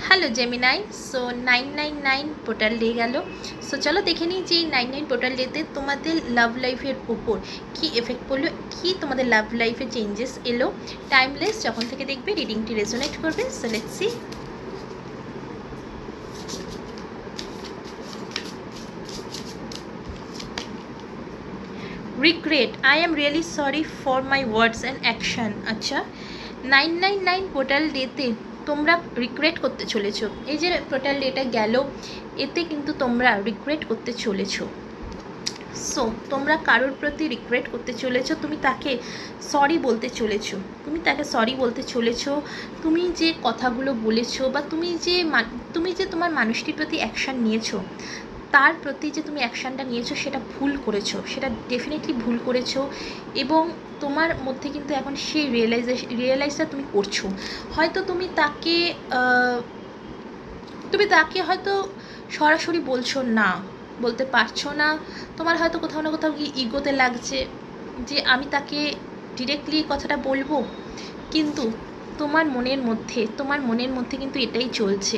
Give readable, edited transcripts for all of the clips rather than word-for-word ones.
Hello Gemini. So 999 portal day গেল। So চলো দেখে নিই যে 99 পোর্টাল ডেতে তোমাদের লাভ লাইফের উপর কী এফেক্ট পড়লো, কী তোমাদের লাভ লাইফে চেঞ্জেস এলো। টাইমলেস যখন থেকে দেখবে রিডিংটি রেজোনেট করবে। So let's see. Regret, I am really sorry for my words and action. আচ্ছা, 999 পোর্টাল ডেতে তোমরা রিগ্রেট করতে চলেছো। এই যে পোর্টাল ডেটা গেল, এতে কিন্তু তোমরা রিগ্রেট করতে চলেছো। সো তোমরা কারোর প্রতি রিগ্রেট করতে চলেছো, তুমি তাকে সরি বলতে চলেছো, তুমি তাকে সরি বলতে চলেছো। তুমি যে কথাগুলো বলেছো বা তুমি যে তোমার মানুষটির প্রতি অ্যাকশান নিয়েছো, তার প্রতি যে তুমি অ্যাকশানটা নিয়েছো সেটা ভুল করেছো, সেটা ডেফিনেটলি ভুল করেছো। এবং তোমার মধ্যে কিন্তু এখন সেই রিয়েলাইজটা তুমি করছো। হয়তো তুমি তাকে হয়তো সরাসরি বলছো না, বলতে পারছো না। তোমার হয়তো কোথাও না কোথাও গিয়ে ইগোতে লাগছে যে আমি তাকে ডিরেক্টলি কথাটা বলবো, কিন্তু তোমার মনের মধ্যে কিন্তু এটাই চলছে।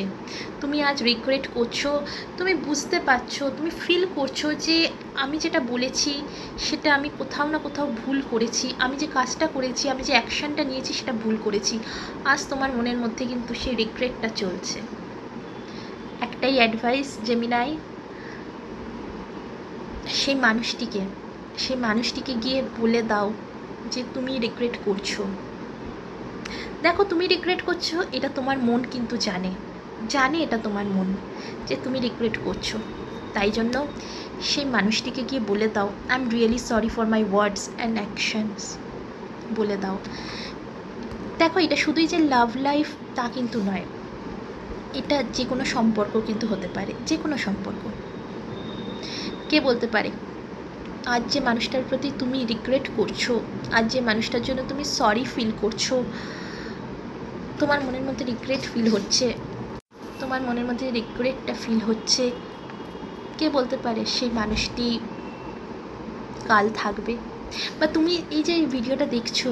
তুমি আজ রিগ্রেট করছো, তুমি বুঝতে পারছো, তুমি ফিল করছো যে আমি যেটা বলেছি সেটা আমি কোথাও না কোথাও ভুল করেছি, আমি যে কাজটা করেছি, আমি যে অ্যাকশানটা নিয়েছি সেটা ভুল করেছি। আজ তোমার মনের মধ্যে কিন্তু সেই রিগ্রেটটা চলছে। একটাই অ্যাডভাইস জেমিনাই, সেই মানুষটিকে গিয়ে বলে দাও যে তুমি রিগ্রেট করছো। দেখো, তুমি রিগ্রেট করছো, এটা তোমার মন কিন্তু জানে এটা তোমার মন যে তুমি রিগ্রেট করছো। তাই জন্য সেই মানুষটিকে গিয়ে বলে দাও, I am really sorry for my words and actions. বলে দাও। দেখো, এটা শুধুই যে লাভ লাইফ তা কিন্তু নয়, এটা যে কোনো সম্পর্ক কিন্তু হতে পারে, যে কোনো সম্পর্ক। কে বলতে পারে আজ যে মানুষটার প্রতি তুমি রিগ্রেট করছো, আজ যে মানুষটার জন্য তুমি সরি ফিল করছো, তোমার মনের মধ্যে রিগ্রেট ফিল হচ্ছে, তোমার মনের মধ্যে রিগ্রেটটা ফিল হচ্ছে, কে বলতে পারে সেই মানুষটি কাল থাকবে? বা তুমি এই যে ভিডিওটা দেখছো,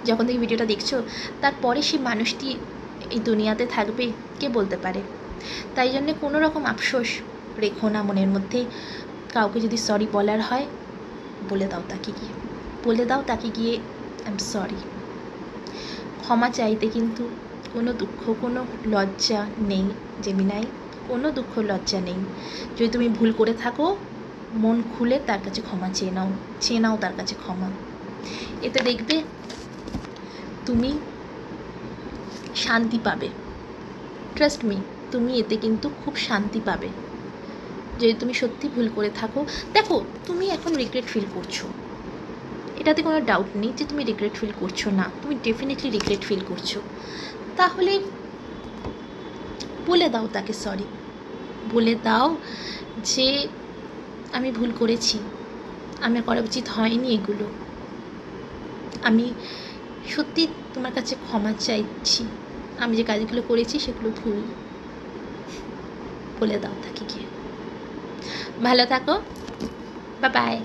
যখন থেকে ভিডিওটা দেখছো তারপরে সেই মানুষটি এই দুনিয়াতে থাকবে, কে বলতে পারে? তাই জন্যে কোনো রকম আফসোস রেখো না মনের মধ্যে। কাউকে যদি সরি বলার হয়, বলে দাও তাকে গিয়ে আই এম সরি। ক্ষমা চাইতে কিন্তু কোনো দুঃখ, কোনো লজ্জা নেই জেমিনাই, কোনো দুঃখ লজ্জা নেই। যদি তুমি ভুল করে থাকো, মন খুলে তার কাছে ক্ষমা চেয়ে নাও তার কাছে ক্ষমা। এতে দেখবে তুমি শান্তি পাবে। ট্রাস্ট মি, তুমি এতে কিন্তু খুব শান্তি পাবে। যদি তুমি সত্যি ভুল করে থাকো, দেখো তুমি এখন রিগ্রেট ফিল করছো, এটাতে কোনো ডাউট নেই যে তুমি রিগ্রেট ফিল করছো না, তুমি ডেফিনেটলি রিগ্রেট ফিল করছো। তাহলে বলে দাও তাকে সরি, বলে দাও যে আমি ভুল করেছি, আমার করা উচিত হয়নি এগুলো, আমি সত্যি তোমার কাছে ক্ষমা চাইছি, আমি যে কাজগুলো করেছি সেগুলো ভুল। বলে দাও তাকে গিয়ে। ভালো থাকো, বাই বাই।